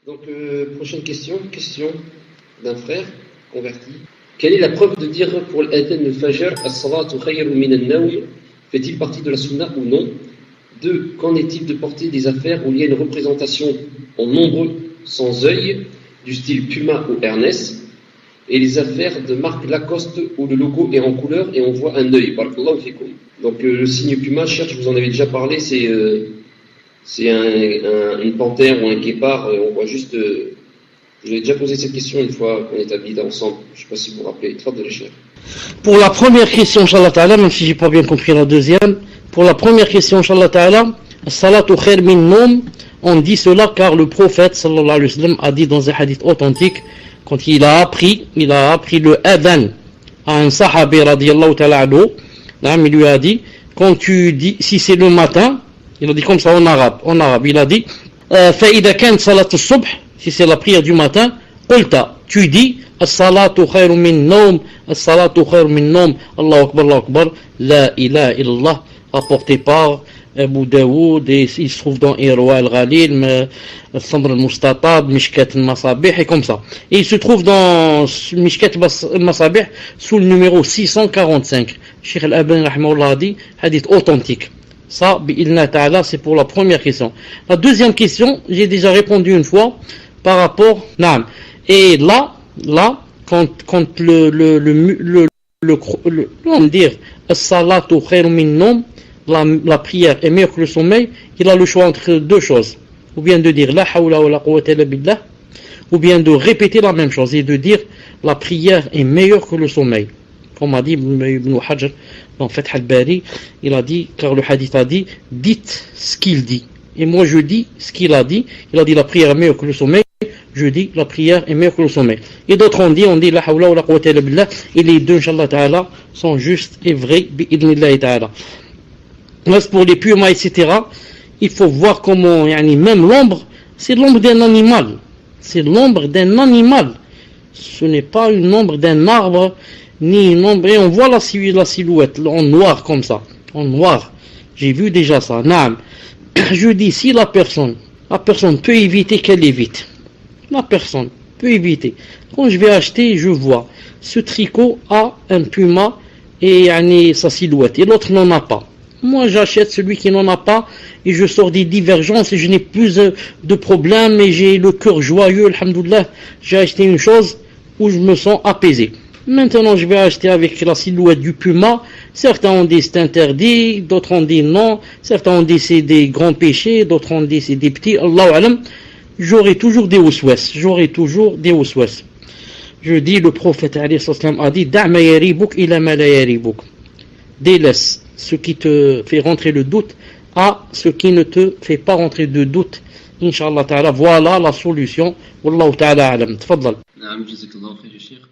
Donc, prochaine question d'un frère converti. Quelle est la preuve de dire pour l'adhan al-fajr as-salatu khayrun min an-nawm? Fait-il partie de la sunna ou non? 2. Qu'en est-il de porter des affaires où il y a une représentation en nombreux sans œil du style Puma ou Ernest, et les affaires de marque Lacoste où le logo est en couleur et on voit un œil? Barakallahu fikum. Donc le signe Puma, cher, je vous en avais déjà parlé, c'est une panthère ou un guépard, on voit juste... je vous ai déjà posé cette question une fois qu'on est habillés ensemble, je ne sais pas si vous vous rappelez, de les chers. Pour la première question, Inch'Allah Ta'ala, même si j'ai pas bien compris la deuxième, pour la première question, Inch'Allah Ta'ala, Salatu khair min noum, on dit cela car le prophète sallallahu alayhi wa sallam a dit dans un hadith authentique, quand il a appris le adhan à un sahabi radiyallahu ta'ala anhu, il lui a dit, quand tu dis, si c'est le matin, il a dit comme ça en arabe, il a dit, فإذا كانت صلاة الصبح, si c'est la prière du matin, قلت, tu dis, as-salatu khayr min noum, as-salatu khayr min noum, Allahu Akbar, la ilaha illallah, rapporté par Abu Daoud, et il se trouve dans Irwa al-Ghalil, Samr al-Mustatab, Mishkat al-Masabih, et comme ça. Et il se trouve dans Mishkat al-Masabih sous le numéro 645. Cheikh al-Albani rahimahullah a dit, hadith authentique. Ça, bi'ilna ta'ala, c'est pour la première question. La deuxième question, j'ai déjà répondu une fois par rapport, naam. Et là, quand on va dire, as-salatu khayr min noum, la prière est meilleure que le sommeil, il a le choix entre deux choses. Ou bien de dire la hawla wa la quwwata illa billah, ou bien de répéter la même chose et de dire la prière est meilleure que le sommeil. Comme a dit Ibn Hajar dans Fath al-Bari, il a dit, car le hadith a dit, dites ce qu'il dit. Et moi je dis ce qu'il a dit. Il a dit la prière est meilleure que le sommeil. Je dis la prière est meilleure que le sommeil. Et d'autres on dit la hawla wa la quwwata illa billah. Et les deux, Inch'Allah ta'ala, sont justes et vrais, bi'idnillahi ta'ala. Pour les pumas, etc., il faut voir comment, même l'ombre, c'est l'ombre d'un animal. C'est l'ombre d'un animal. Ce n'est pas une ombre d'un arbre, ni une ombre. Et on voit la silhouette en noir comme ça. En noir. J'ai vu déjà ça. Naam. Je dis, si la personne peut éviter, qu'elle évite. La personne peut éviter. Quand je vais acheter, je vois. Ce tricot a un puma et sa silhouette. Et l'autre n'en a pas. Moi, j'achète celui qui n'en a pas et je sors des divergences et je n'ai plus de problèmes et j'ai le cœur joyeux, alhamdoulilah. J'ai acheté une chose où je me sens apaisé. Maintenant, je vais acheter avec la silhouette du puma. Certains ont dit c'est interdit, d'autres ont dit non. Certains ont dit c'est des grands péchés, d'autres ont dit c'est des petits. Allahu alam. J'aurai toujours des waswas. Je dis, le prophète alayhi salam a dit, da' ma yaribuk ila ma la yaribuk. Délaisse ce qui te fait rentrer le doute à ce qui ne te fait pas rentrer de doute. Inch'Allah ta'ala, voilà la solution. Wallahu ta'ala alam. Tfaddal. Naam, jazakallahu khayr, Cheikh.